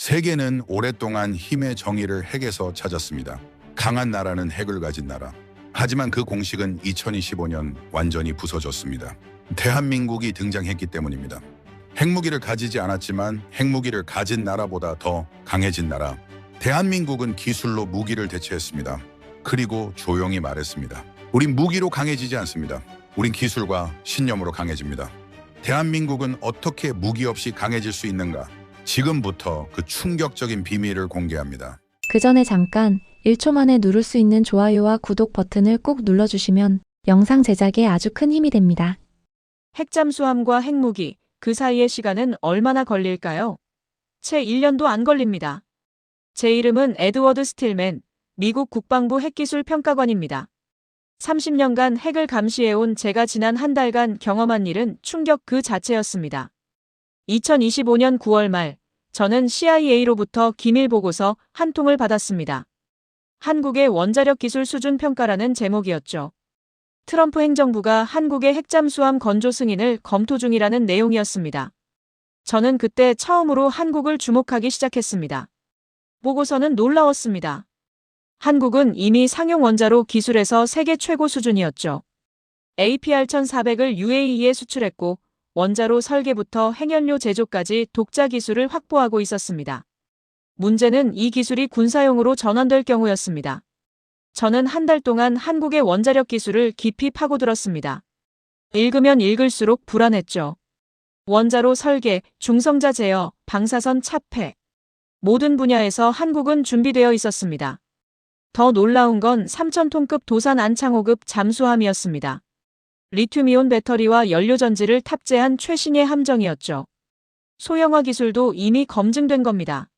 세계는 오랫동안 힘의 정의를 핵에서 찾았습니다. 강한 나라는 핵을 가진 나라. 하지만 그 공식은 2025년 완전히 부서졌습니다. 대한민국이 등장했기 때문입니다. 핵무기를 가지지 않았지만 핵무기를 가진 나라보다 더 강해진 나라. 대한민국은 기술로 무기를 대체했습니다. 그리고 조용히 말했습니다. 우린 무기로 강해지지 않습니다. 우린 기술과 신념으로 강해집니다. 대한민국은 어떻게 무기 없이 강해질 수 있는가? 지금부터 그 충격적인 비밀을 공개합니다. 그 전에 잠깐 1초 만에 누를 수 있는 좋아요와 구독 버튼을 꼭 눌러주시면 영상 제작에 아주 큰 힘이 됩니다. 핵잠수함과 핵무기, 그 사이의 시간은 얼마나 걸릴까요? 채 1년도 안 걸립니다. 제 이름은 에드워드 스틸맨, 미국 국방부 핵기술 평가관입니다. 30년간 핵을 감시해온 제가 지난 한 달간 경험한 일은 충격 그 자체였습니다. 2025년 9월 말, 저는 CIA로부터 기밀 보고서 한 통을 받았습니다. 한국의 원자력 기술 수준 평가라는 제목이었죠. 트럼프 행정부가 한국의 핵잠수함 건조 승인을 검토 중이라는 내용이었습니다. 저는 그때 처음으로 한국을 주목하기 시작했습니다. 보고서는 놀라웠습니다. 한국은 이미 상용 원자로 기술에서 세계 최고 수준이었죠. APR-1400을 UAE에 수출했고 원자로 설계부터 핵연료 제조까지 독자 기술을 확보하고 있었습니다. 문제는 이 기술이 군사용으로 전환될 경우였습니다. 저는 한 달 동안 한국의 원자력 기술을 깊이 파고들었습니다. 읽으면 읽을수록 불안했죠. 원자로 설계, 중성자 제어, 방사선 차폐. 모든 분야에서 한국은 준비되어 있었습니다. 더 놀라운 건 3,000톤급 도산 안창호급 잠수함이었습니다. 리튬이온 배터리와 연료 전지를 탑재한 최신의 함정이었죠. 소형화 기술도 이미 검증된 겁니다.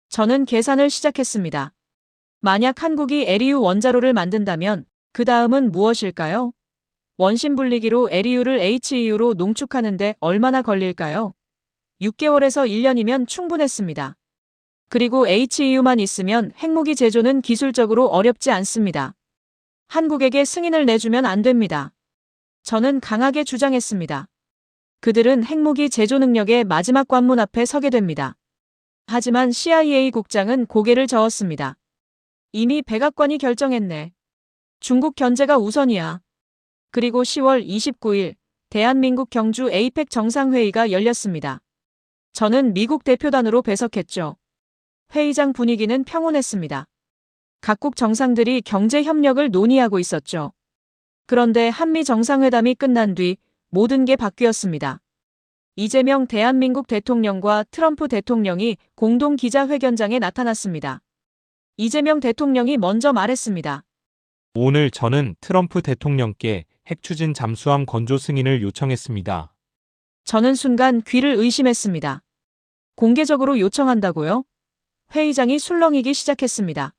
저는 계산을 시작했습니다. 만약 한국이 에리유 원자로를 만든다면 그 다음은 무엇일까요? 원심 분리기로 에리유를 HEU로 농축하는데 얼마나 걸릴까요? 6개월에서 1년이면 충분했습니다. 그리고 HEU만 있으면 핵무기 제조는 기술적으로 어렵지 않습니다. 한국에게 승인을 내주면 안 됩니다. 저는 강하게 주장했습니다. 그들은 핵무기 제조 능력의 마지막 관문 앞에 서게 됩니다. 하지만 CIA 국장은 고개를 저었습니다. 이미 백악관이 결정했네. 중국 견제가 우선이야. 그리고 10월 29일 대한민국 경주 에이펙 정상회의가 열렸습니다. 저는 미국 대표단으로 배석했죠. 회의장 분위기는 평온했습니다. 각국 정상들이 경제 협력을 논의하고 있었죠. 그런데 한미 정상회담이 끝난 뒤 모든 게 바뀌었습니다. 이재명 대한민국 대통령과 트럼프 대통령이 공동 기자회견장에 나타났습니다. 이재명 대통령이 먼저 말했습니다. 오늘 저는 트럼프 대통령께 핵추진 잠수함 건조 승인을 요청했습니다. 저는 순간 귀를 의심했습니다. 공개적으로 요청한다고요? 회의장이 술렁이기 시작했습니다.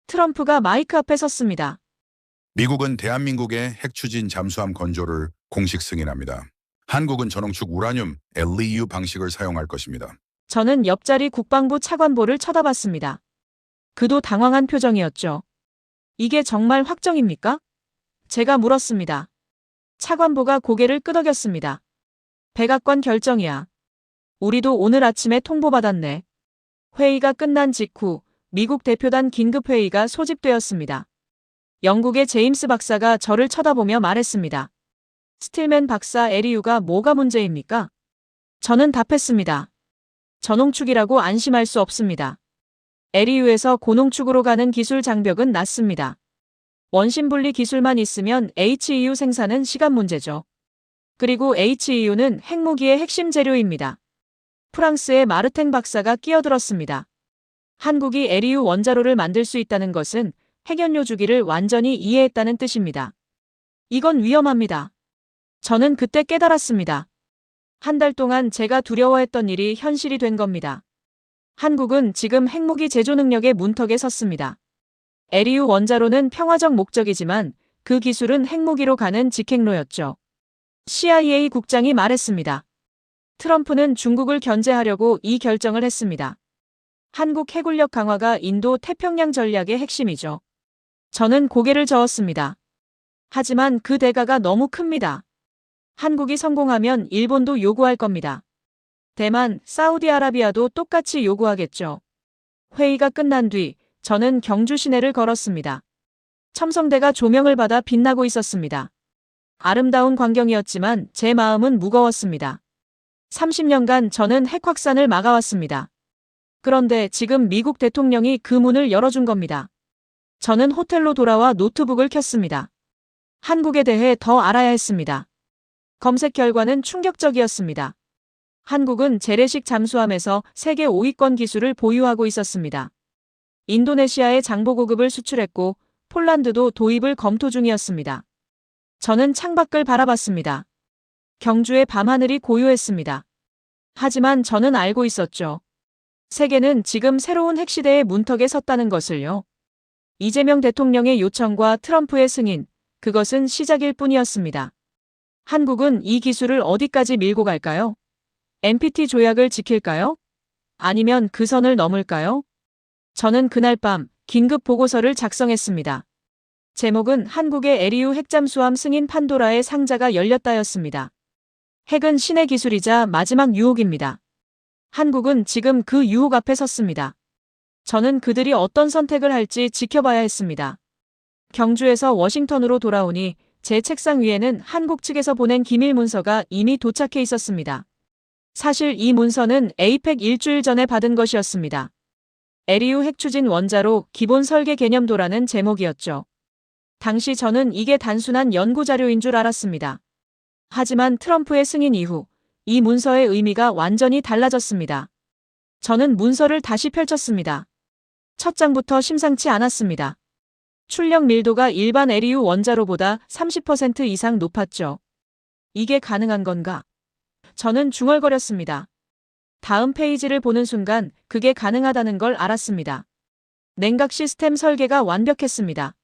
트럼프가 마이크 앞에 섰습니다. 미국은 대한민국의 핵추진 잠수함 건조를 공식 승인합니다. 한국은 전원축 우라늄 LEU 방식을 사용할 것입니다. 저는 옆자리 국방부 차관보를 쳐다봤습니다. 그도 당황한 표정이었죠. 이게 정말 확정입니까? 제가 물었습니다. 차관보가 고개를 끄덕였습니다. 백악관 결정이야. 우리도 오늘 아침에 통보받았네. 회의가 끝난 직후 미국 대표단 긴급회의가 소집되었습니다. 영국의 제임스 박사가 저를 쳐다보며 말했습니다. 스틸맨 박사, 에리유가 뭐가 문제입니까? 저는 답했습니다. 전홍축이라고 안심할 수 없습니다. 에리유에서 고농축으로 가는 기술 장벽은 낮습니다. 원심 분리 기술만 있으면 HEU 생산은 시간 문제죠. 그리고 HEU는 핵무기의 핵심 재료입니다. 프랑스의 마르탱 박사가 끼어들었습니다. 한국이 에리유 원자로를 만들 수 있다는 것은 핵연료 주기를 완전히 이해했다는 뜻입니다. 이건 위험합니다. 저는 그때 깨달았습니다. 한 달 동안 제가 두려워했던 일이 현실이 된 겁니다. 한국은 지금 핵무기 제조 능력의 문턱에 섰습니다. 에리유 원자로는 평화적 목적이지만 그 기술은 핵무기로 가는 직행로였죠. CIA 국장이 말했습니다. 트럼프는 중국을 견제하려고 이 결정을 했습니다. 한국 해군력 강화가 인도 태평양 전략의 핵심이죠. 저는 고개를 저었습니다. 하지만 그 대가가 너무 큽니다. 한국이 성공하면 일본도 요구할 겁니다. 대만, 사우디아라비아도 똑같이 요구하겠죠. 회의가 끝난 뒤 저는 경주 시내를 걸었습니다. 첨성대가 조명을 받아 빛나고 있었습니다. 아름다운 광경이었지만 제 마음은 무거웠습니다. 30년간 저는 핵 확산을 막아왔습니다. 그런데 지금 미국 대통령이 그 문을 열어준 겁니다. 저는 호텔로 돌아와 노트북을 켰습니다. 한국에 대해 더 알아야 했습니다. 검색 결과는 충격적이었습니다. 한국은 재래식 잠수함에서 세계 5위권 기술을 보유하고 있었습니다. 인도네시아에 장보고급을 수출했고 폴란드도 도입을 검토 중이었습니다. 저는 창밖을 바라봤습니다. 경주의 밤하늘이 고요했습니다. 하지만 저는 알고 있었죠. 세계는 지금 새로운 핵시대의 문턱에 섰다는 것을요. 이재명 대통령의 요청과 트럼프의 승인, 그것은 시작일 뿐이었습니다. 한국은 이 기술을 어디까지 밀고 갈까요? NPT 조약을 지킬까요? 아니면 그 선을 넘을까요? 저는 그날 밤 긴급 보고서를 작성했습니다. 제목은 한국의 에리우 핵잠수함 승인 판도라의 상자가 열렸다였습니다. 핵은 신의 기술이자 마지막 유혹입니다. 한국은 지금 그 유혹 앞에 섰습니다. 저는 그들이 어떤 선택을 할지 지켜봐야 했습니다. 경주에서 워싱턴으로 돌아오니 제 책상 위에는 한국 측에서 보낸 기밀 문서가 이미 도착해 있었습니다. 사실 이 문서는 에이펙 일주일 전에 받은 것이었습니다. 에리우 핵추진 원자로 기본 설계 개념도라는 제목이었죠. 당시 저는 이게 단순한 연구 자료인 줄 알았습니다. 하지만 트럼프의 승인 이후 이 문서의 의미가 완전히 달라졌습니다. 저는 문서를 다시 펼쳤습니다. 첫 장부터 심상치 않았습니다. 출력 밀도가 일반 에리우 원자로보다 30% 이상 높았죠. 이게 가능한 건가? 저는 중얼거렸습니다. 다음 페이지를 보는 순간 그게 가능하다는 걸 알았습니다. 냉각 시스템 설계가 완벽했습니다.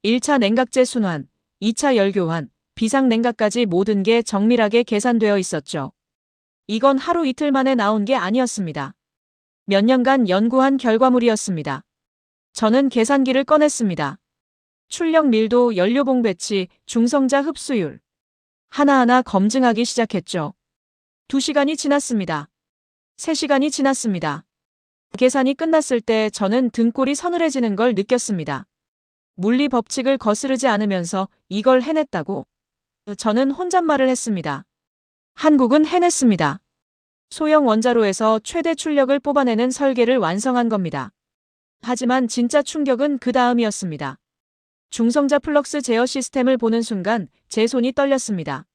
1차 냉각제 순환, 2차 열교환, 비상냉각까지 모든 게 정밀하게 계산되어 있었죠. 이건 하루 이틀 만에 나온 게 아니었습니다. 몇 년간 연구한 결과물이었습니다. 저는 계산기를 꺼냈습니다. 출력 밀도, 연료봉 배치, 중성자 흡수율. 하나하나 검증하기 시작했죠. 2시간이 지났습니다. 3시간이 지났습니다. 계산이 끝났을 때 저는 등골이 서늘해지는 걸 느꼈습니다. 물리 법칙을 거스르지 않으면서 이걸 해냈다고. 저는 혼잣말을 했습니다. 한국은 해냈습니다. 소형 원자로에서 최대 출력을 뽑아내는 설계를 완성한 겁니다. 하지만 진짜 충격은 그 다음이었습니다. 중성자 플럭스 제어 시스템을 보는 순간 제 손이 떨렸습니다.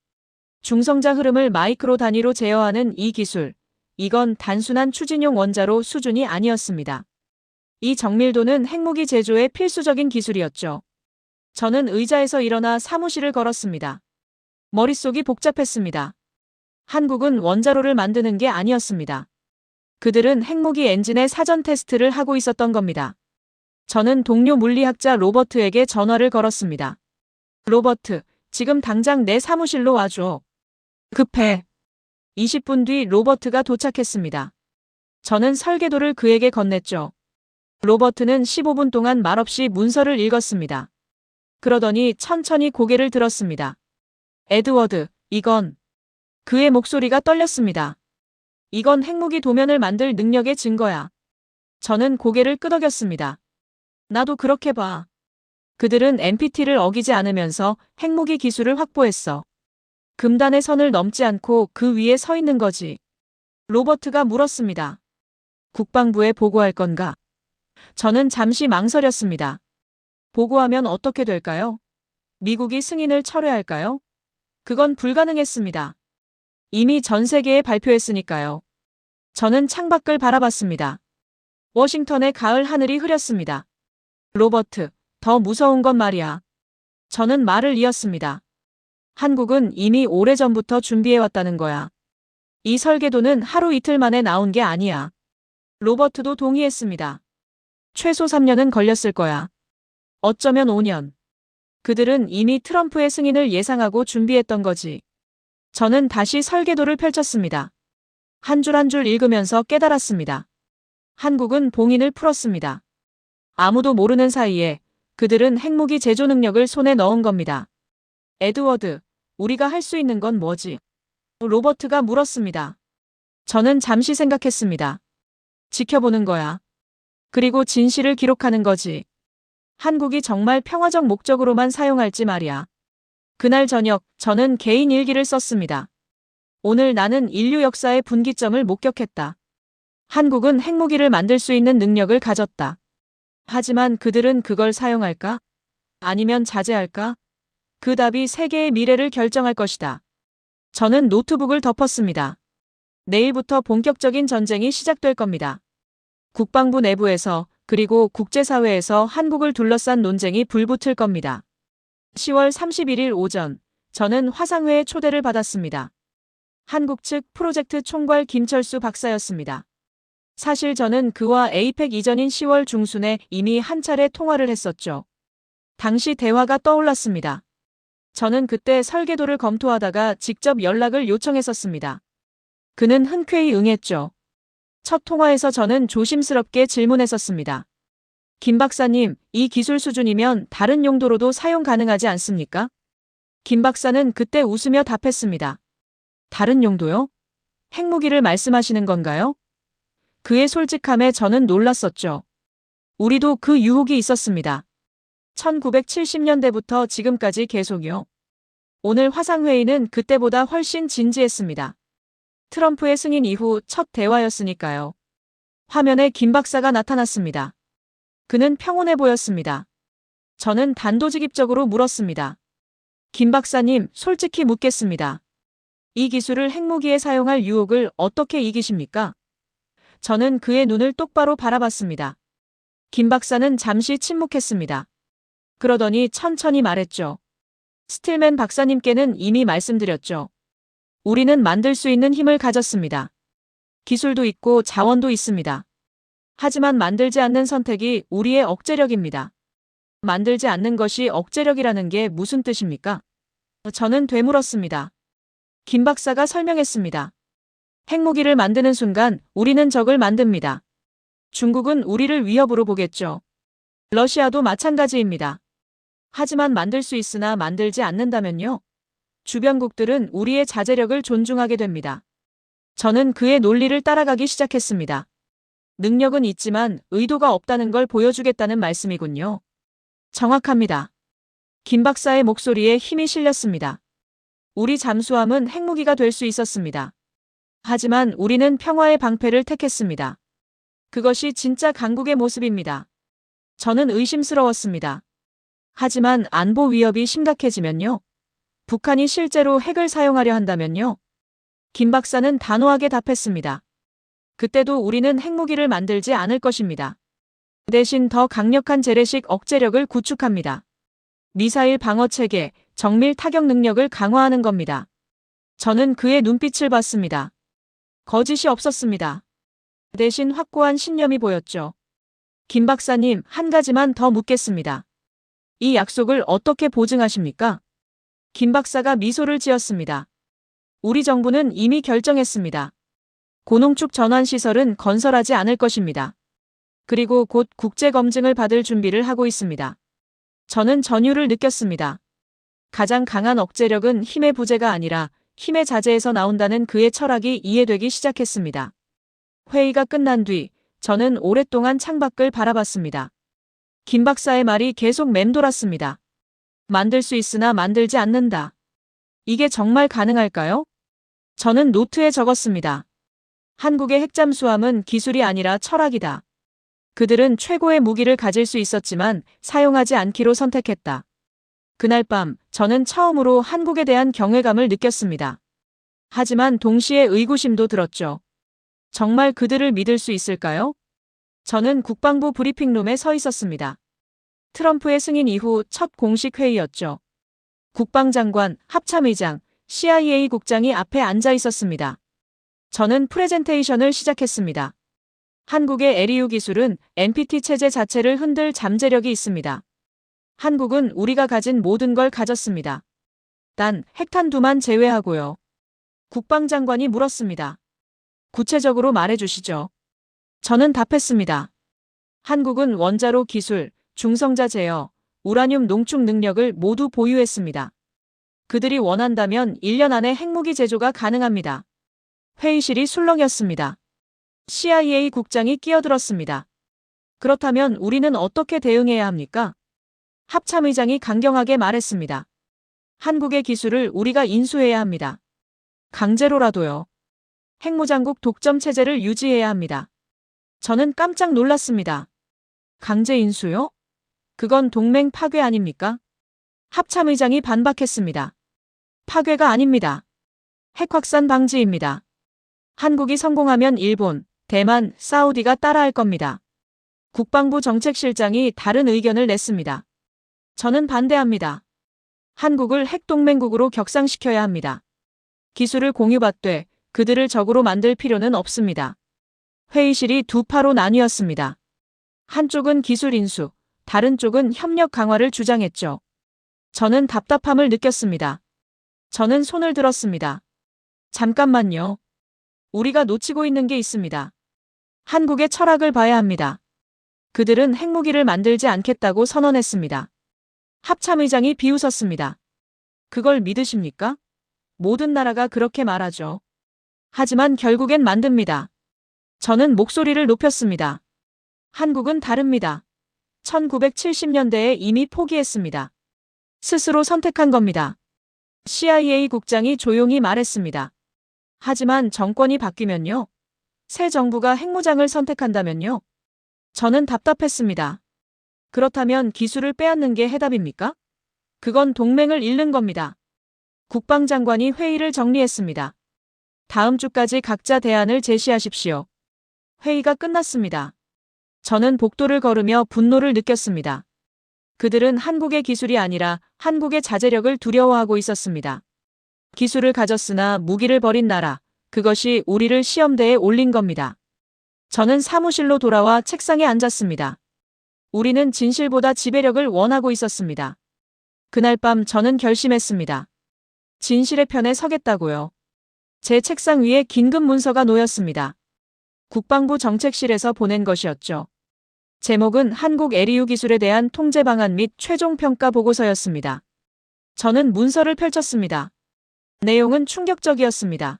중성자 흐름을 마이크로 단위로 제어하는 이 기술, 이건 단순한 추진용 원자로 수준이 아니었습니다. 이 정밀도는 핵무기 제조의 필수적인 기술이었죠. 저는 의자에서 일어나 사무실을 걸었습니다. 머릿속이 복잡했습니다. 한국은 원자로를 만드는 게 아니었습니다. 그들은 핵무기 엔진의 사전 테스트를 하고 있었던 겁니다. 저는 동료 물리학자 로버트에게 전화를 걸었습니다. 로버트, 지금 당장 내 사무실로 와줘. 급해. 20분 뒤 로버트가 도착했습니다. 저는 설계도를 그에게 건넸죠. 로버트는 15분 동안 말없이 문서를 읽었습니다. 그러더니 천천히 고개를 들었습니다. 에드워드, 이건... 그의 목소리가 떨렸습니다. 이건 핵무기 도면을 만들 능력의 증거야. 저는 고개를 끄덕였습니다. 나도 그렇게 봐. 그들은 NPT를 어기지 않으면서 핵무기 기술을 확보했어. 금단의 선을 넘지 않고 그 위에 서 있는 거지. 로버트가 물었습니다. 국방부에 보고할 건가? 저는 잠시 망설였습니다. 보고하면 어떻게 될까요? 미국이 승인을 철회할까요? 그건 불가능했습니다. 이미 전 세계에 발표했으니까요. 저는 창밖을 바라봤습니다. 워싱턴의 가을 하늘이 흐렸습니다. 로버트, 더 무서운 건 말이야. 저는 말을 이었습니다. 한국은 이미 오래전부터 준비해왔다는 거야. 이 설계도는 하루 이틀 만에 나온 게 아니야. 로버트도 동의했습니다. 최소 3년은 걸렸을 거야. 어쩌면 5년. 그들은 이미 트럼프의 승인을 예상하고 준비했던 거지. 저는 다시 설계도를 펼쳤습니다. 한 줄 한 줄 읽으면서 깨달았습니다. 한국은 봉인을 풀었습니다. 아무도 모르는 사이에 그들은 핵무기 제조 능력을 손에 넣은 겁니다. 에드워드, 우리가 할 수 있는 건 뭐지? 로버트가 물었습니다. 저는 잠시 생각했습니다. 지켜보는 거야. 그리고 진실을 기록하는 거지. 한국이 정말 평화적 목적으로만 사용할지 말이야. 그날 저녁, 저는 개인 일기를 썼습니다. 오늘 나는 인류 역사의 분기점을 목격했다. 한국은 핵무기를 만들 수 있는 능력을 가졌다. 하지만 그들은 그걸 사용할까? 아니면 자제할까? 그 답이 세계의 미래를 결정할 것이다. 저는 노트북을 덮었습니다. 내일부터 본격적인 전쟁이 시작될 겁니다. 국방부 내부에서 그리고 국제사회에서 한국을 둘러싼 논쟁이 불붙을 겁니다. 10월 31일 오전, 저는 화상회의 초대를 받았습니다. 한국 측 프로젝트 총괄 김철수 박사였습니다. 사실 저는 그와 에이펙 이전인 10월 중순에 이미 한 차례 통화를 했었죠. 당시 대화가 떠올랐습니다. 저는 그때 설계도를 검토하다가 직접 연락을 요청했었습니다. 그는 흔쾌히 응했죠. 첫 통화에서 저는 조심스럽게 질문했었습니다. 김 박사님, 이 기술 수준이면 다른 용도로도 사용 가능하지 않습니까? 김 박사는 그때 웃으며 답했습니다. 다른 용도요? 핵무기를 말씀하시는 건가요? 그의 솔직함에 저는 놀랐었죠. 우리도 그 유혹이 있었습니다. 1970년대부터 지금까지 계속이요. 오늘 화상회의는 그때보다 훨씬 진지했습니다. 트럼프의 승인 이후 첫 대화였으니까요. 화면에 김 박사가 나타났습니다. 그는 평온해 보였습니다. 저는 단도직입적으로 물었습니다. 김 박사님, 솔직히 묻겠습니다. 이 기술을 핵무기에 사용할 유혹을 어떻게 이기십니까? 저는 그의 눈을 똑바로 바라봤습니다. 김 박사는 잠시 침묵했습니다. 그러더니 천천히 말했죠. 스틸맨 박사님께는 이미 말씀드렸죠. 우리는 만들 수 있는 힘을 가졌습니다. 기술도 있고 자원도 있습니다. 하지만 만들지 않는 선택이 우리의 억제력입니다. 만들지 않는 것이 억제력이라는 게 무슨 뜻입니까? 저는 되물었습니다. 김 박사가 설명했습니다. 핵무기를 만드는 순간 우리는 적을 만듭니다. 중국은 우리를 위협으로 보겠죠. 러시아도 마찬가지입니다. 하지만 만들 수 있으나 만들지 않는다면요? 주변국들은 우리의 자제력을 존중하게 됩니다. 저는 그의 논리를 따라가기 시작했습니다. 능력은 있지만 의도가 없다는 걸 보여주겠다는 말씀이군요. 정확합니다. 김 박사의 목소리에 힘이 실렸습니다. 우리 잠수함은 핵무기가 될 수 있었습니다. 하지만 우리는 평화의 방패를 택했습니다. 그것이 진짜 강국의 모습입니다. 저는 의심스러웠습니다. 하지만 안보 위협이 심각해지면요? 북한이 실제로 핵을 사용하려 한다면요? 김 박사는 단호하게 답했습니다. 그때도 우리는 핵무기를 만들지 않을 것입니다. 대신 더 강력한 재래식 억제력을 구축합니다. 미사일 방어 체계, 정밀 타격 능력을 강화하는 겁니다. 저는 그의 눈빛을 봤습니다. 거짓이 없었습니다. 대신 확고한 신념이 보였죠. 김 박사님, 한 가지만 더 묻겠습니다. 이 약속을 어떻게 보증하십니까? 김 박사가 미소를 지었습니다. 우리 정부는 이미 결정했습니다. 고농축 전환시설은 건설하지 않을 것입니다. 그리고 곧 국제검증을 받을 준비를 하고 있습니다. 저는 전율을 느꼈습니다. 가장 강한 억제력은 힘의 부재가 아니라 힘의 자제에서 나온다는 그의 철학이 이해되기 시작했습니다. 회의가 끝난 뒤 저는 오랫동안 창밖을 바라봤습니다. 김 박사의 말이 계속 맴돌았습니다. 만들 수 있으나 만들지 않는다. 이게 정말 가능할까요? 저는 노트에 적었습니다. 한국의 핵잠수함은 기술이 아니라 철학이다. 그들은 최고의 무기를 가질 수 있었지만 사용하지 않기로 선택했다. 그날 밤 저는 처음으로 한국에 대한 경외감을 느꼈습니다. 하지만 동시에 의구심도 들었죠. 정말 그들을 믿을 수 있을까요? 저는 국방부 브리핑룸에 서 있었습니다. 트럼프의 승인 이후 첫 공식 회의였죠. 국방장관, 합참의장, CIA 국장이 앞에 앉아 있었습니다. 저는 프레젠테이션을 시작했습니다. 한국의 LEU 기술은 NPT 체제 자체를 흔들 잠재력이 있습니다. 한국은 우리가 가진 모든 걸 가졌습니다. 단 핵탄두만 제외하고요. 국방장관이 물었습니다. 구체적으로 말해주시죠. 저는 답했습니다. 한국은 원자로 기술, 중성자 제어, 우라늄 농축 능력을 모두 보유했습니다. 그들이 원한다면 1년 안에 핵무기 제조가 가능합니다. 회의실이 술렁였습니다. CIA 국장이 끼어들었습니다. 그렇다면 우리는 어떻게 대응해야 합니까? 합참의장이 강경하게 말했습니다. 한국의 기술을 우리가 인수해야 합니다. 강제로라도요. 핵무장국 독점 체제를 유지해야 합니다. 저는 깜짝 놀랐습니다. 강제 인수요? 그건 동맹 파괴 아닙니까? 합참의장이 반박했습니다. 파괴가 아닙니다. 핵 확산 방지입니다. 한국이 성공하면 일본, 대만, 사우디가 따라할 겁니다. 국방부 정책실장이 다른 의견을 냈습니다. 저는 반대합니다. 한국을 핵동맹국으로 격상시켜야 합니다. 기술을 공유받되 그들을 적으로 만들 필요는 없습니다. 회의실이 두 파로 나뉘었습니다. 한쪽은 기술 인수, 다른 쪽은 협력 강화를 주장했죠. 저는 답답함을 느꼈습니다. 저는 손을 들었습니다. 잠깐만요. 우리가 놓치고 있는 게 있습니다. 한국의 철학을 봐야 합니다. 그들은 핵무기를 만들지 않겠다고 선언했습니다. 합참의장이 비웃었습니다. 그걸 믿으십니까? 모든 나라가 그렇게 말하죠. 하지만 결국엔 만듭니다. 저는 목소리를 높였습니다. 한국은 다릅니다. 1970년대에 이미 포기했습니다. 스스로 선택한 겁니다. CIA 국장이 조용히 말했습니다. 하지만 정권이 바뀌면요? 새 정부가 핵무장을 선택한다면요? 저는 답답했습니다. 그렇다면 기술을 빼앗는 게 해답입니까? 그건 동맹을 잃는 겁니다. 국방장관이 회의를 정리했습니다. 다음 주까지 각자 대안을 제시하십시오. 회의가 끝났습니다. 저는 복도를 걸으며 분노를 느꼈습니다. 그들은 한국의 기술이 아니라 한국의 자제력을 두려워하고 있었습니다. 기술을 가졌으나 무기를 버린 나라, 그것이 우리를 시험대에 올린 겁니다. 저는 사무실로 돌아와 책상에 앉았습니다. 우리는 진실보다 지배력을 원하고 있었습니다. 그날 밤 저는 결심했습니다. 진실의 편에 서겠다고요. 제 책상 위에 긴급 문서가 놓였습니다. 국방부 정책실에서 보낸 것이었죠. 제목은 한국 LEU 기술에 대한 통제 방안 및 최종 평가 보고서였습니다. 저는 문서를 펼쳤습니다. 내용은 충격적이었습니다.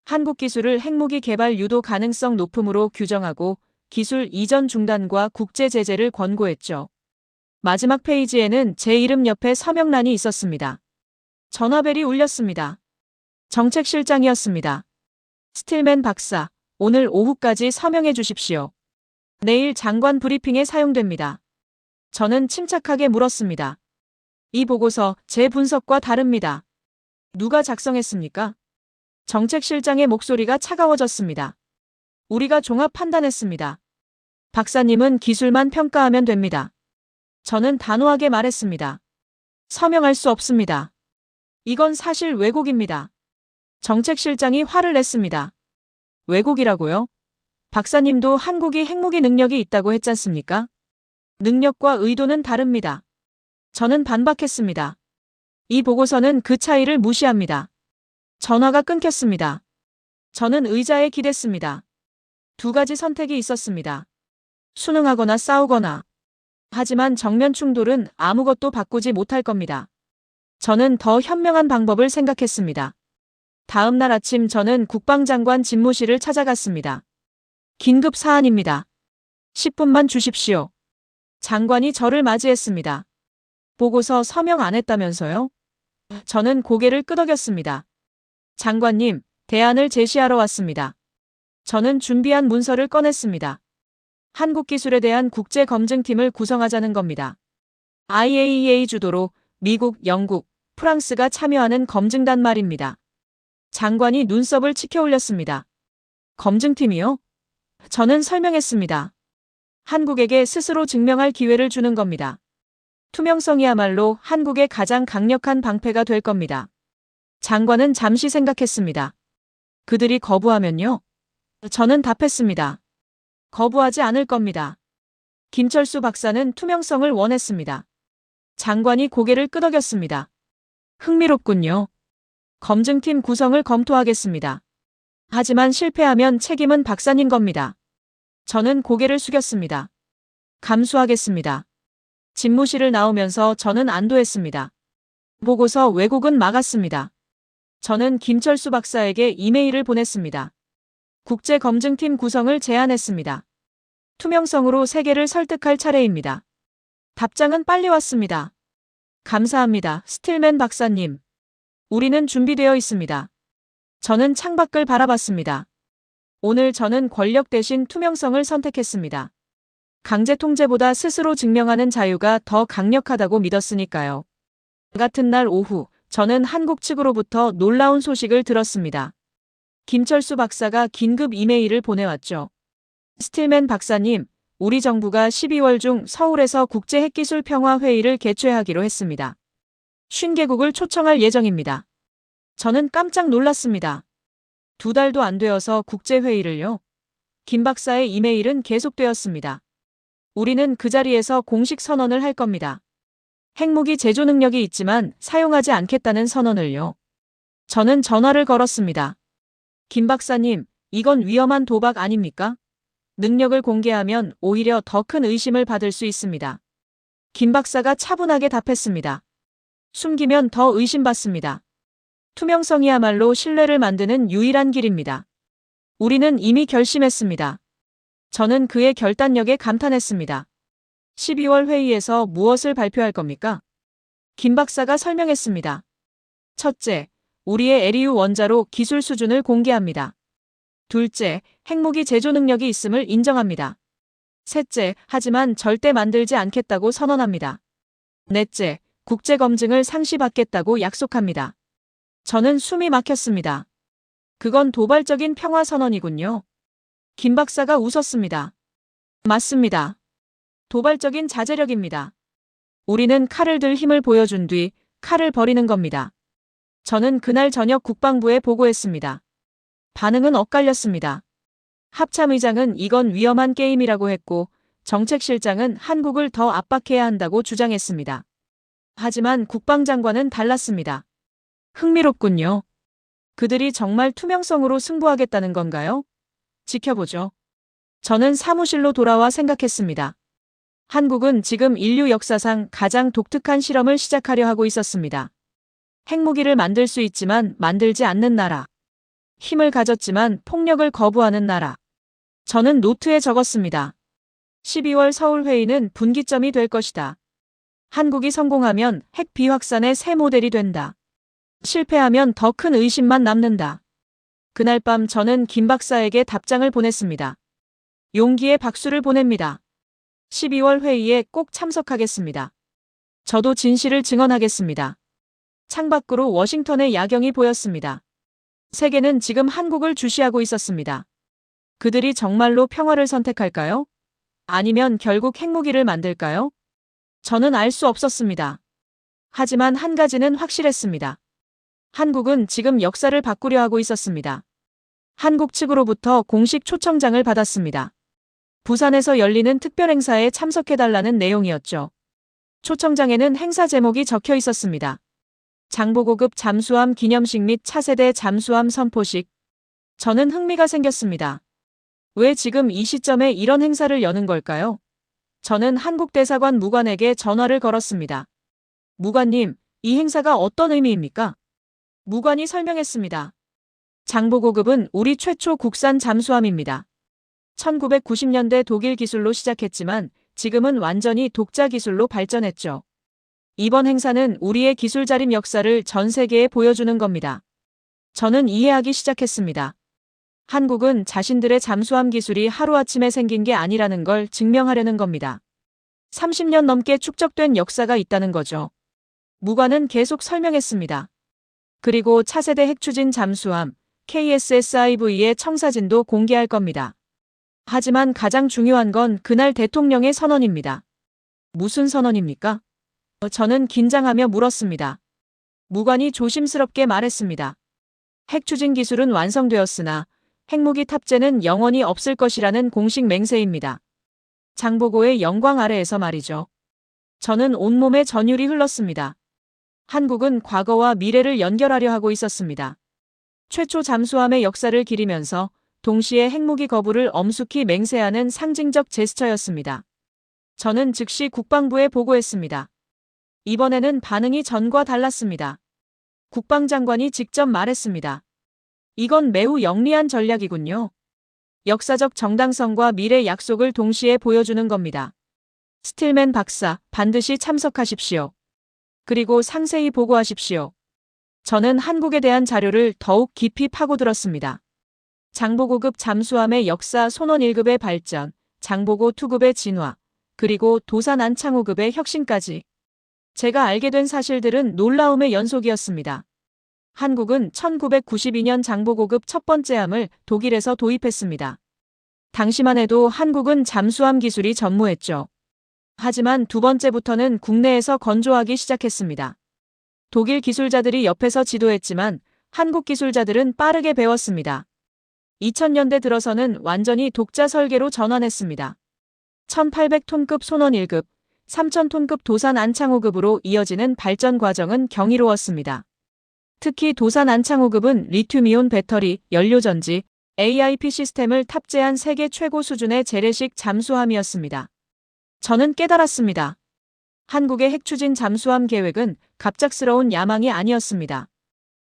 한국 기술을 핵무기 개발 유도 가능성 높음으로 규정하고 기술 이전 중단과 국제 제재를 권고했죠. 마지막 페이지에는 제 이름 옆에 서명란이 있었습니다. 전화벨이 울렸습니다. 정책실장이었습니다. 스틸맨 박사, 오늘 오후까지 서명해 주십시오. 내일 장관 브리핑에 사용됩니다. 저는 침착하게 물었습니다. 이 보고서 제 분석과 다릅니다. 누가 작성했습니까? 정책실장의 목소리가 차가워졌습니다. 우리가 종합 판단했습니다. 박사님은 기술만 평가하면 됩니다. 저는 단호하게 말했습니다. 서명할 수 없습니다. 이건 사실 왜곡입니다. 정책실장이 화를 냈습니다. 왜곡이라고요? 박사님도 한국이 핵무기 능력이 있다고 했지 않습니까? 능력과 의도는 다릅니다. 저는 반박했습니다. 이 보고서는 그 차이를 무시합니다. 전화가 끊겼습니다. 저는 의자에 기댔습니다. 두 가지 선택이 있었습니다. 순응하거나 싸우거나. 하지만 정면 충돌은 아무것도 바꾸지 못할 겁니다. 저는 더 현명한 방법을 생각했습니다. 다음 날 아침 저는 국방장관 집무실을 찾아갔습니다. 긴급 사안입니다. 10분만 주십시오. 장관이 저를 맞이했습니다. 보고서 서명 안 했다면서요? 저는 고개를 끄덕였습니다. 장관님, 대안을 제시하러 왔습니다. 저는 준비한 문서를 꺼냈습니다. 한국 기술에 대한 국제검증팀을 구성하자는 겁니다. IAEA 주도로 미국, 영국, 프랑스가 참여하는 검증단 말입니다. 장관이 눈썹을 치켜 올렸습니다. 검증팀이요? 저는 설명했습니다. 한국에게 스스로 증명할 기회를 주는 겁니다. 투명성이야말로 한국의 가장 강력한 방패가 될 겁니다. 장관은 잠시 생각했습니다. 그들이 거부하면요? 저는 답했습니다. 거부하지 않을 겁니다. 김철수 박사는 투명성을 원했습니다. 장관이 고개를 끄덕였습니다. 흥미롭군요. 검증팀 구성을 검토하겠습니다. 하지만 실패하면 책임은 박사님 겁니다. 저는 고개를 숙였습니다. 감수하겠습니다. 집무실을 나오면서 저는 안도했습니다. 보고서 왜곡은 막았습니다. 저는 김철수 박사에게 이메일을 보냈습니다. 국제검증팀 구성을 제안했습니다. 투명성으로 세계를 설득할 차례입니다. 답장은 빨리 왔습니다. 감사합니다, 스틸맨 박사님. 우리는 준비되어 있습니다. 저는 창밖을 바라봤습니다. 오늘 저는 권력 대신 투명성을 선택했습니다. 강제 통제보다 스스로 증명하는 자유가 더 강력하다고 믿었으니까요. 같은 날 오후, 저는 한국 측으로부터 놀라운 소식을 들었습니다. 김철수 박사가 긴급 이메일을 보내왔죠. 스틸맨 박사님, 우리 정부가 12월 중 서울에서 국제핵기술 평화회의를 개최하기로 했습니다. 50개국을 초청할 예정입니다. 저는 깜짝 놀랐습니다. 2달도 안 되어서 국제회의를요? 김 박사의 이메일은 계속되었습니다. 우리는 그 자리에서 공식 선언을 할 겁니다. 핵무기 제조 능력이 있지만 사용하지 않겠다는 선언을요. 저는 전화를 걸었습니다. 김 박사님, 이건 위험한 도박 아닙니까? 능력을 공개하면 오히려 더 큰 의심을 받을 수 있습니다. 김 박사가 차분하게 답했습니다. 숨기면 더 의심받습니다. 투명성이야말로 신뢰를 만드는 유일한 길입니다. 우리는 이미 결심했습니다. 저는 그의 결단력에 감탄했습니다. 12월 회의에서 무엇을 발표할 겁니까? 김 박사가 설명했습니다. 첫째, 우리의 에리우 원자로 기술 수준을 공개합니다. 둘째, 핵무기 제조 능력이 있음을 인정합니다. 셋째, 하지만 절대 만들지 않겠다고 선언합니다. 넷째, 국제검증을 상시받겠다고 약속합니다. 저는 숨이 막혔습니다. 그건 도발적인 평화 선언이군요. 김 박사가 웃었습니다. 맞습니다. 도발적인 자제력입니다. 우리는 칼을 들 힘을 보여준 뒤 칼을 버리는 겁니다. 저는 그날 저녁 국방부에 보고했습니다. 반응은 엇갈렸습니다. 합참의장은 이건 위험한 게임이라고 했고 정책실장은 한국을 더 압박해야 한다고 주장했습니다. 하지만 국방장관은 달랐습니다. 흥미롭군요. 그들이 정말 투명성으로 승부하겠다는 건가요? 지켜보죠. 저는 사무실로 돌아와 생각했습니다. 한국은 지금 인류 역사상 가장 독특한 실험을 시작하려 하고 있었습니다. 핵무기를 만들 수 있지만 만들지 않는 나라. 힘을 가졌지만 폭력을 거부하는 나라. 저는 노트에 적었습니다. 12월 서울회의는 분기점이 될 것이다. 한국이 성공하면 핵 비확산의 새 모델이 된다. 실패하면 더 큰 의심만 남는다. 그날 밤 저는 김 박사에게 답장을 보냈습니다. 용기의 박수를 보냅니다. 12월 회의에 꼭 참석하겠습니다. 저도 진실을 증언하겠습니다. 창밖으로 워싱턴의 야경이 보였습니다. 세계는 지금 한국을 주시하고 있었습니다. 그들이 정말로 평화를 선택할까요? 아니면 결국 핵무기를 만들까요? 저는 알 수 없었습니다. 하지만 한 가지는 확실했습니다. 한국은 지금 역사를 바꾸려 하고 있었습니다. 한국 측으로부터 공식 초청장을 받았습니다. 부산에서 열리는 특별행사에 참석해달라는 내용이었죠. 초청장에는 행사 제목이 적혀 있었습니다. 장보고급 잠수함 기념식 및 차세대 잠수함 선포식. 저는 흥미가 생겼습니다. 왜 지금 이 시점에 이런 행사를 여는 걸까요? 저는 한국 대사관 무관에게 전화를 걸었습니다. 무관님, 이 행사가 어떤 의미입니까? 무관이 설명했습니다. 장보고급은 우리 최초 국산 잠수함입니다. 1990년대 독일 기술로 시작했지만 지금은 완전히 독자 기술로 발전했죠. 이번 행사는 우리의 기술 자립 역사를 전 세계에 보여주는 겁니다. 저는 이해하기 시작했습니다. 한국은 자신들의 잠수함 기술이 하루아침에 생긴 게 아니라는 걸 증명하려는 겁니다. 30년 넘게 축적된 역사가 있다는 거죠. 무관은 계속 설명했습니다. 그리고 차세대 핵추진 잠수함 KSSIV의 청사진도 공개할 겁니다. 하지만 가장 중요한 건 그날 대통령의 선언입니다. 무슨 선언입니까? 저는 긴장하며 물었습니다. 무관이 조심스럽게 말했습니다. 핵추진 기술은 완성되었으나 핵무기 탑재는 영원히 없을 것이라는 공식 맹세입니다. 장보고의 영광 아래에서 말이죠. 저는 온몸에 전율이 흘렀습니다. 한국은 과거와 미래를 연결하려 하고 있었습니다. 최초 잠수함의 역사를 기리면서 동시에 핵무기 거부를 엄숙히 맹세하는 상징적 제스처였습니다. 저는 즉시 국방부에 보고했습니다. 이번에는 반응이 전과 달랐습니다. 국방장관이 직접 말했습니다. 이건 매우 영리한 전략이군요. 역사적 정당성과 미래 약속을 동시에 보여주는 겁니다. 스틸맨 박사, 반드시 참석하십시오. 그리고 상세히 보고하십시오. 저는 한국에 대한 자료를 더욱 깊이 파고들었습니다. 장보고급 잠수함의 역사 손원 1급의 발전, 장보고 2급의 진화, 그리고 도산 안창호급의 혁신까지. 제가 알게 된 사실들은 놀라움의 연속이었습니다. 한국은 1992년 장보고급 첫 번째 함을 독일에서 도입했습니다. 당시만 해도 한국은 잠수함 기술이 전무했죠. 하지만 두 번째부터는 국내에서 건조하기 시작했습니다. 독일 기술자들이 옆에서 지도했지만 한국 기술자들은 빠르게 배웠습니다. 2000년대 들어서는 완전히 독자 설계로 전환했습니다. 1800톤급 손원 1급, 3000톤급 도산 안창호급으로 이어지는 발전 과정은 경이로웠습니다. 특히 도산 안창호급은 리튬이온 배터리, 연료전지, AIP 시스템을 탑재한 세계 최고 수준의 재래식 잠수함이었습니다. 저는 깨달았습니다. 한국의 핵추진 잠수함 계획은 갑작스러운 야망이 아니었습니다.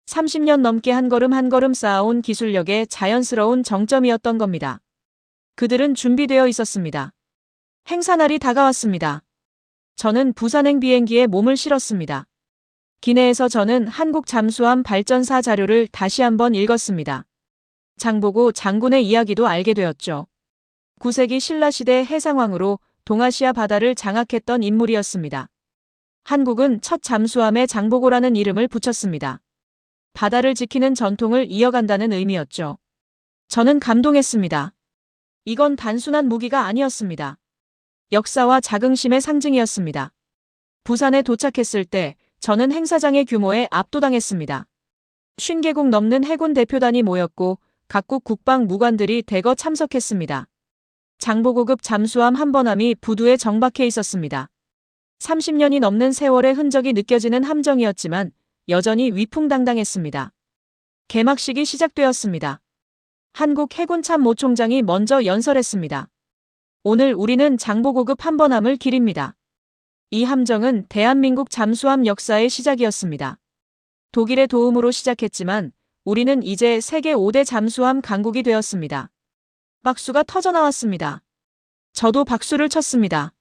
30년 넘게 한 걸음 쌓아온 기술력의 자연스러운 정점이었던 겁니다. 그들은 준비되어 있었습니다. 행사날이 다가왔습니다. 저는 부산행 비행기에 몸을 실었습니다. 기내에서 저는 한국 잠수함 발전사 자료를 다시 한번 읽었습니다. 장보고 장군의 이야기도 알게 되었죠. 9세기 신라시대 해상왕으로 동아시아 바다를 장악했던 인물이었습니다. 한국은 첫 잠수함에 장보고라는 이름을 붙였습니다. 바다를 지키는 전통을 이어간다는 의미였죠. 저는 감동했습니다. 이건 단순한 무기가 아니었습니다. 역사와 자긍심의 상징이었습니다. 부산에 도착했을 때 저는 행사장의 규모에 압도당했습니다. 50개국 넘는 해군 대표단이 모였고 각국 국방 무관들이 대거 참석했습니다. 장보고급 잠수함 한 번함이 부두에 정박해 있었습니다. 30년이 넘는 세월의 흔적이 느껴지는 함정이었지만 여전히 위풍당당했습니다. 개막식이 시작되었습니다. 한국 해군 참모총장이 먼저 연설했습니다. 오늘 우리는 장보고급 한 번함을 기립니다. 이 함정은 대한민국 잠수함 역사의 시작이었습니다. 독일의 도움으로 시작했지만 우리는 이제 세계 5대 잠수함 강국이 되었습니다. 박수가 터져나왔습니다. 저도 박수를 쳤습니다.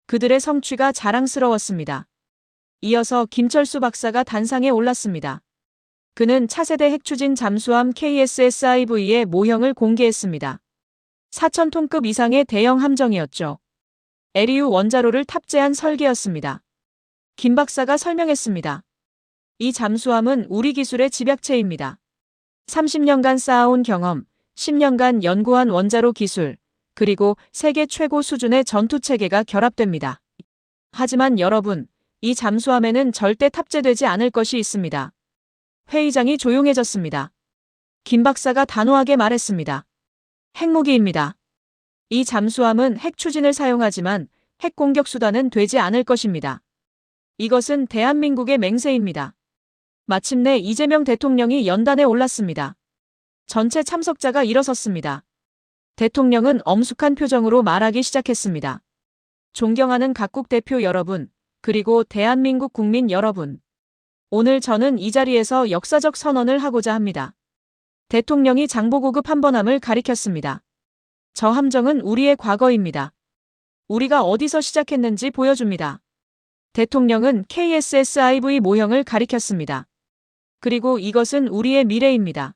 그들의 성취가 자랑스러웠습니다. 이어서 김철수 박사가 단상에 올랐습니다. 그는 차세대 핵추진 잠수함 KSSIV의 모형을 공개했습니다. 4,000톤급 이상의 대형 함정이었죠. LEU 원자로를 탑재한 설계였습니다. 김 박사가 설명했습니다. 이 잠수함은 우리 기술의 집약체입니다. 30년간 쌓아온 경험, 10년간 연구한 원자로 기술, 그리고 세계 최고 수준의 전투체계가 결합됩니다. 하지만 여러분, 이 잠수함에는 절대 탑재되지 않을 것이 있습니다. 회의장이 조용해졌습니다. 김 박사가 단호하게 말했습니다. 핵무기입니다. 이 잠수함은 핵추진을 사용하지만 핵공격 수단은 되지 않을 것입니다. 이것은 대한민국의 맹세입니다. 마침내 이재명 대통령이 연단에 올랐습니다. 전체 참석자가 일어섰습니다. 대통령은 엄숙한 표정으로 말하기 시작했습니다. 존경하는 각국 대표 여러분, 그리고 대한민국 국민 여러분. 오늘 저는 이 자리에서 역사적 선언을 하고자 합니다. 대통령이 장보고급 한 번함을 가리켰습니다. 저 함정은 우리의 과거입니다. 우리가 어디서 시작했는지 보여줍니다. 대통령은 KSSIV 모형을 가리켰습니다. 그리고 이것은 우리의 미래입니다.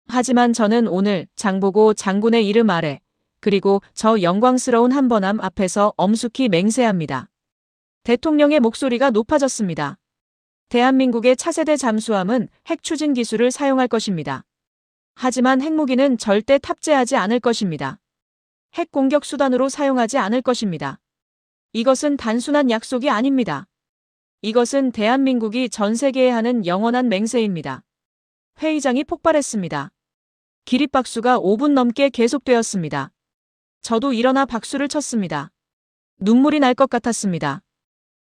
하지만 저는 오늘 장보고 장군의 이름 아래, 그리고 저 영광스러운 한 번함 앞에서 엄숙히 맹세합니다. 대통령의 목소리가 높아졌습니다. 대한민국의 차세대 잠수함은 핵추진 기술을 사용할 것입니다. 하지만 핵무기는 절대 탑재하지 않을 것입니다. 핵 공격 수단으로 사용하지 않을 것입니다. 이것은 단순한 약속이 아닙니다. 이것은 대한민국이 전 세계에 하는 영원한 맹세입니다. 회의장이 폭발했습니다. 기립박수가 5분 넘게 계속되었습니다. 저도 일어나 박수를 쳤습니다. 눈물이 날 것 같았습니다.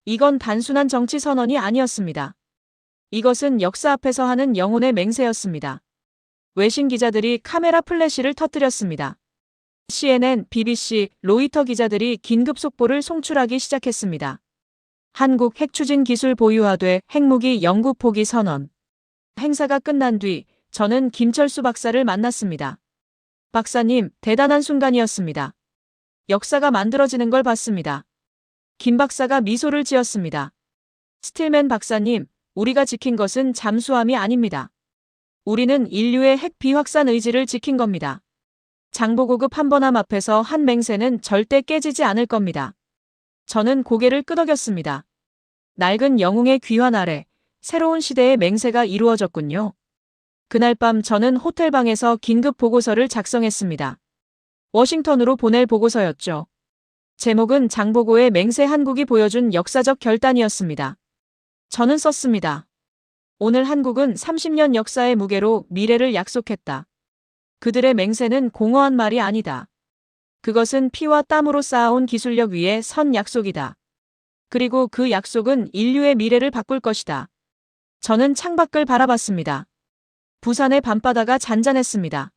이건 단순한 정치 선언이 아니었습니다. 이것은 역사 앞에서 하는 영혼의 맹세였습니다. 외신 기자들이 카메라 플래시를 터뜨렸습니다. CNN, BBC, 로이터 기자들이 긴급 속보를 송출하기 시작했습니다. 한국 핵추진 기술 보유하되 핵무기 연구 포기 선언. 행사가 끝난 뒤 저는 김철수 박사를 만났습니다. 박사님, 대단한 순간이었습니다. 역사가 만들어지는 걸 봤습니다. 김 박사가 미소를 지었습니다. 스틸맨 박사님, 우리가 지킨 것은 잠수함이 아닙니다. 우리는 인류의 핵 비확산 의지를 지킨 겁니다. 장보고급 한번함 앞에서 한 맹세는 절대 깨지지 않을 겁니다. 저는 고개를 끄덕였습니다. 낡은 영웅의 귀환 아래 새로운 시대의 맹세가 이루어졌군요. 그날 밤 저는 호텔방에서 긴급 보고서를 작성했습니다. 워싱턴으로 보낼 보고서였죠. 제목은 장보고의 맹세 한국이 보여준 역사적 결단이었습니다. 저는 썼습니다. 오늘 한국은 30년 역사의 무게로 미래를 약속했다. 그들의 맹세는 공허한 말이 아니다. 그것은 피와 땀으로 쌓아온 기술력 위에 선 약속이다. 그리고 그 약속은 인류의 미래를 바꿀 것이다. 저는 창밖을 바라봤습니다. 부산의 밤바다가 잔잔했습니다.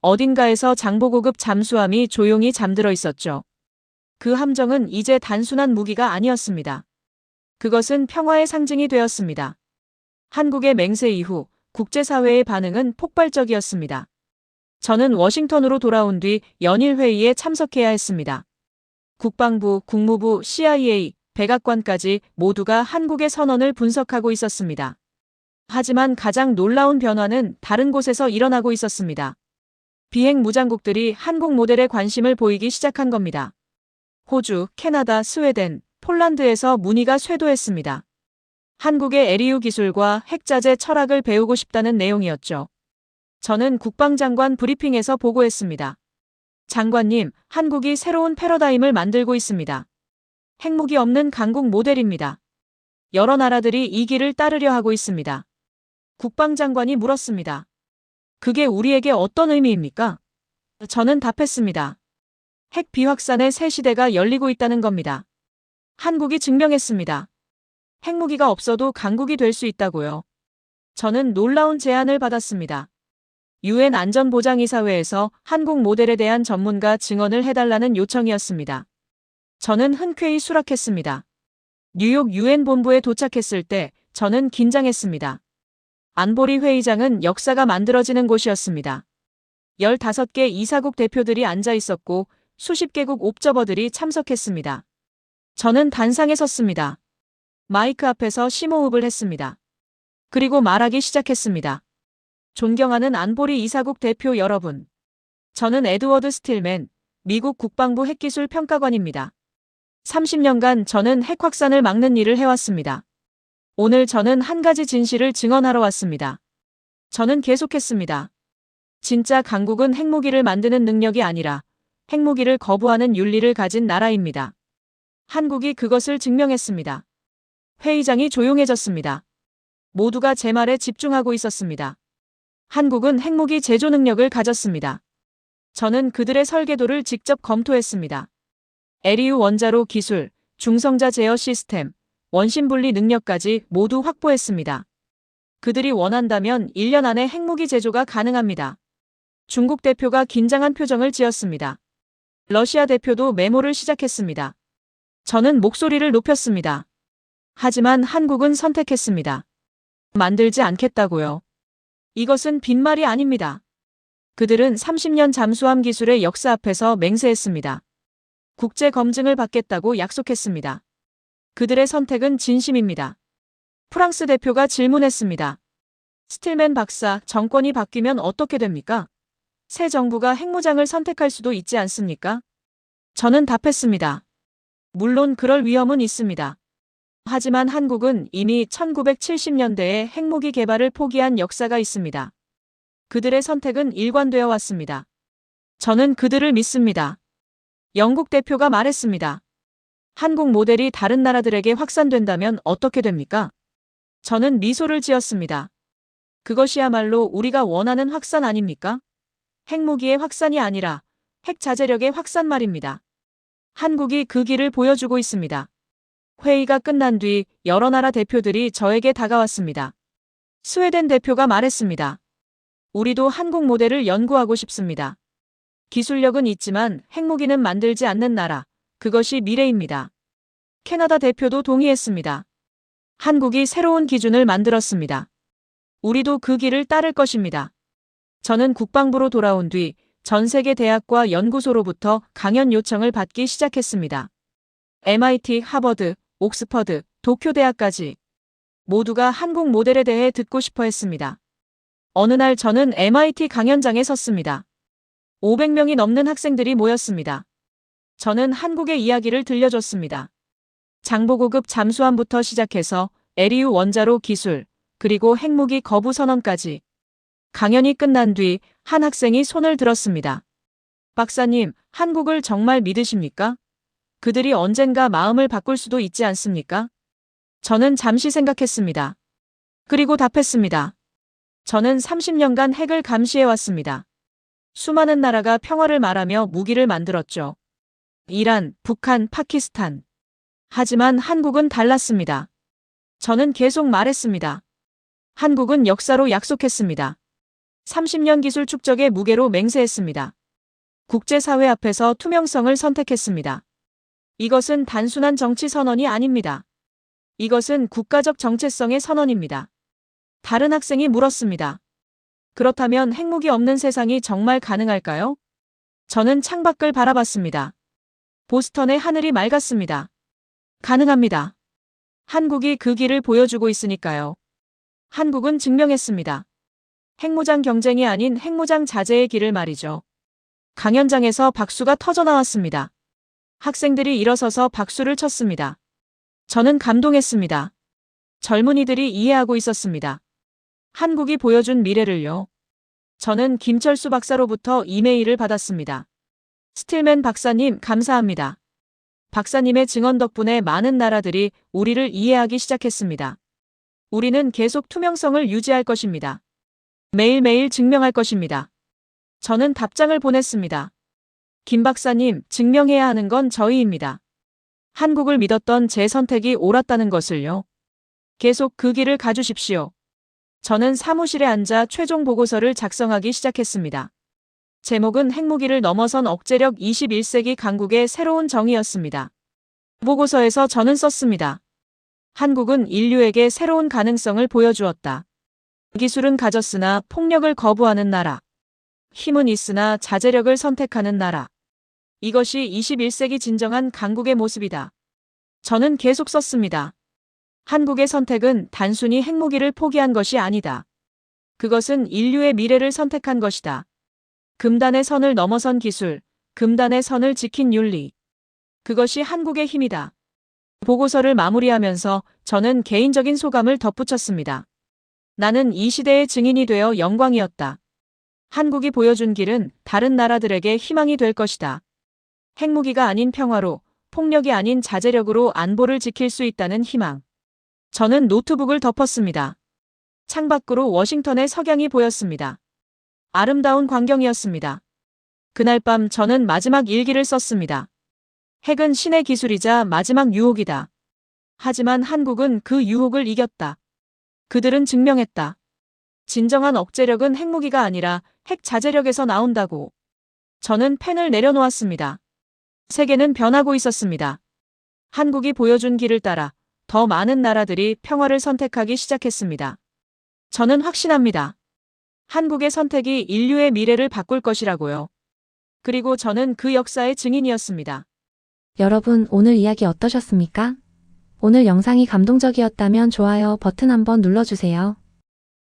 어딘가에서 장보고급 잠수함이 조용히 잠들어 있었죠. 그 함정은 이제 단순한 무기가 아니었습니다. 그것은 평화의 상징이 되었습니다. 한국의 맹세 이후 국제사회의 반응은 폭발적이었습니다. 저는 워싱턴으로 돌아온 뒤 연일 회의에 참석해야 했습니다. 국방부, 국무부, CIA, 백악관까지 모두가 한국의 선언을 분석하고 있었습니다. 하지만 가장 놀라운 변화는 다른 곳에서 일어나고 있었습니다. 비핵 무장국들이 한국 모델에 관심을 보이기 시작한 겁니다. 호주, 캐나다, 스웨덴, 폴란드에서 문의가 쇄도했습니다. 한국의 에리우 기술과 핵자재 철학을 배우고 싶다는 내용이었죠. 저는 국방장관 브리핑에서 보고했습니다. 장관님, 한국이 새로운 패러다임을 만들고 있습니다. 핵무기 없는 강국 모델입니다. 여러 나라들이 이 길을 따르려 하고 있습니다. 국방장관이 물었습니다. 그게 우리에게 어떤 의미입니까? 저는 답했습니다. 핵 비확산의 새 시대가 열리고 있다는 겁니다. 한국이 증명했습니다. 핵무기가 없어도 강국이 될 수 있다고요. 저는 놀라운 제안을 받았습니다. UN 안전보장이사회에서 한국 모델에 대한 전문가 증언을 해달라는 요청이었습니다. 저는 흔쾌히 수락했습니다. 뉴욕 UN 본부에 도착했을 때 저는 긴장했습니다. 안보리 회의장은 역사가 만들어지는 곳이었습니다. 15개 이사국 대표들이 앉아 있었고 수십 개국 옵저버들이 참석했습니다. 저는 단상에 섰습니다. 마이크 앞에서 심호흡을 했습니다. 그리고 말하기 시작했습니다. 존경하는 안보리 이사국 대표 여러분. 저는 에드워드 스틸맨, 미국 국방부 핵기술 평가관입니다. 30년간 저는 핵 확산을 막는 일을 해왔습니다. 오늘 저는 한 가지 진실을 증언하러 왔습니다. 저는 계속했습니다. 진짜 강국은 핵무기를 만드는 능력이 아니라 핵무기를 거부하는 윤리를 가진 나라입니다. 한국이 그것을 증명했습니다. 회의장이 조용해졌습니다. 모두가 제 말에 집중하고 있었습니다. 한국은 핵무기 제조 능력을 가졌습니다. 저는 그들의 설계도를 직접 검토했습니다. 에리우 원자로 기술, 중성자 제어 시스템, 원심 분리 능력까지 모두 확보했습니다. 그들이 원한다면 1년 안에 핵무기 제조가 가능합니다. 중국 대표가 긴장한 표정을 지었습니다. 러시아 대표도 메모를 시작했습니다. 저는 목소리를 높였습니다. 하지만 한국은 선택했습니다. 만들지 않겠다고요. 이것은 빈말이 아닙니다. 그들은 30년 잠수함 기술의 역사 앞에서 맹세했습니다. 국제 검증을 받겠다고 약속했습니다. 그들의 선택은 진심입니다. 프랑스 대표가 질문했습니다. 스틸맨 박사, 정권이 바뀌면 어떻게 됩니까? 새 정부가 핵무장을 선택할 수도 있지 않습니까? 저는 답했습니다. 물론 그럴 위험은 있습니다. 하지만 한국은 이미 1970년대에 핵무기 개발을 포기한 역사가 있습니다. 그들의 선택은 일관되어 왔습니다. 저는 그들을 믿습니다. 영국 대표가 말했습니다. 한국 모델이 다른 나라들에게 확산된다면 어떻게 됩니까? 저는 미소를 지었습니다. 그것이야말로 우리가 원하는 확산 아닙니까? 핵무기의 확산이 아니라 핵자재력의 확산 말입니다. 한국이 그 길을 보여주고 있습니다. 회의가 끝난 뒤 여러 나라 대표들이 저에게 다가왔습니다. 스웨덴 대표가 말했습니다. 우리도 한국 모델을 연구하고 싶습니다. 기술력은 있지만 핵무기는 만들지 않는 나라, 그것이 미래입니다. 캐나다 대표도 동의했습니다. 한국이 새로운 기준을 만들었습니다. 우리도 그 길을 따를 것입니다. 저는 국방부로 돌아온 뒤 전 세계 대학과 연구소로부터 강연 요청을 받기 시작했습니다. MIT, 하버드, 옥스퍼드, 도쿄대학까지 모두가 한국 모델에 대해 듣고 싶어 했습니다. 어느 날 저는 MIT 강연장에 섰습니다. 500명이 넘는 학생들이 모였습니다. 저는 한국의 이야기를 들려줬습니다. 장보고급 잠수함부터 시작해서 에리우 원자로 기술, 그리고 핵무기 거부 선언까지. 강연이 끝난 뒤 한 학생이 손을 들었습니다. 박사님, 한국을 정말 믿으십니까? 그들이 언젠가 마음을 바꿀 수도 있지 않습니까? 저는 잠시 생각했습니다. 그리고 답했습니다. 저는 30년간 핵을 감시해왔습니다. 수많은 나라가 평화를 말하며 무기를 만들었죠. 이란, 북한, 파키스탄. 하지만 한국은 달랐습니다. 저는 계속 말했습니다. 한국은 역사로 약속했습니다. 30년 기술 축적의 무게로 맹세했습니다. 국제사회 앞에서 투명성을 선택했습니다. 이것은 단순한 정치 선언이 아닙니다. 이것은 국가적 정체성의 선언입니다. 다른 학생이 물었습니다. 그렇다면 핵무기 없는 세상이 정말 가능할까요? 저는 창밖을 바라봤습니다. 보스턴의 하늘이 맑았습니다. 가능합니다. 한국이 그 길을 보여주고 있으니까요. 한국은 증명했습니다. 핵무장 경쟁이 아닌 핵무장 자제의 길을 말이죠. 강연장에서 박수가 터져나왔습니다. 학생들이 일어서서 박수를 쳤습니다. 저는 감동했습니다. 젊은이들이 이해하고 있었습니다. 한국이 보여준 미래를요. 저는 김철수 박사로부터 이메일을 받았습니다. 스틸맨 박사님, 감사합니다. 박사님의 증언 덕분에 많은 나라들이 우리를 이해하기 시작했습니다. 우리는 계속 투명성을 유지할 것입니다. 매일매일 증명할 것입니다. 저는 답장을 보냈습니다. 김 박사님, 증명해야 하는 건 저희입니다. 한국을 믿었던 제 선택이 옳았다는 것을요. 계속 그 길을 가주십시오. 저는 사무실에 앉아 최종 보고서를 작성하기 시작했습니다. 제목은 핵무기를 넘어선 억제력 21세기 강국의 새로운 정의였습니다. 보고서에서 저는 썼습니다. 한국은 인류에게 새로운 가능성을 보여주었다. 기술은 가졌으나 폭력을 거부하는 나라. 힘은 있으나 자제력을 선택하는 나라. 이것이 21세기 진정한 강국의 모습이다. 저는 계속 썼습니다. 한국의 선택은 단순히 핵무기를 포기한 것이 아니다. 그것은 인류의 미래를 선택한 것이다. 금단의 선을 넘어선 기술, 금단의 선을 지킨 윤리. 그것이 한국의 힘이다. 보고서를 마무리하면서 저는 개인적인 소감을 덧붙였습니다. 나는 이 시대의 증인이 되어 영광이었다. 한국이 보여준 길은 다른 나라들에게 희망이 될 것이다. 핵무기가 아닌 평화로, 폭력이 아닌 자제력으로 안보를 지킬 수 있다는 희망. 저는 노트북을 덮었습니다. 창밖으로 워싱턴의 석양이 보였습니다. 아름다운 광경이었습니다. 그날 밤 저는 마지막 일기를 썼습니다. 핵은 신의 기술이자 마지막 유혹이다. 하지만 한국은 그 유혹을 이겼다. 그들은 증명했다. 진정한 억제력은 핵무기가 아니라 핵 자제력에서 나온다고. 저는 펜을 내려놓았습니다. 세계는 변하고 있었습니다. 한국이 보여준 길을 따라 더 많은 나라들이 평화를 선택하기 시작했습니다. 저는 확신합니다. 한국의 선택이 인류의 미래를 바꿀 것이라고요. 그리고 저는 그 역사의 증인이었습니다. 여러분, 오늘 이야기 어떠셨습니까? 오늘 영상이 감동적이었다면 좋아요 버튼 한번 눌러주세요.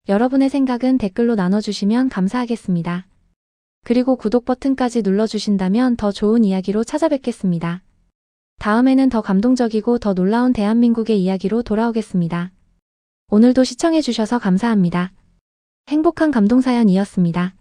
여러분의 생각은 댓글로 나눠주시면 감사하겠습니다. 그리고 구독 버튼까지 눌러주신다면 더 좋은 이야기로 찾아뵙겠습니다. 다음에는 더 감동적이고 더 놀라운 대한민국의 이야기로 돌아오겠습니다. 오늘도 시청해주셔서 감사합니다. 행복한 감동사연이었습니다.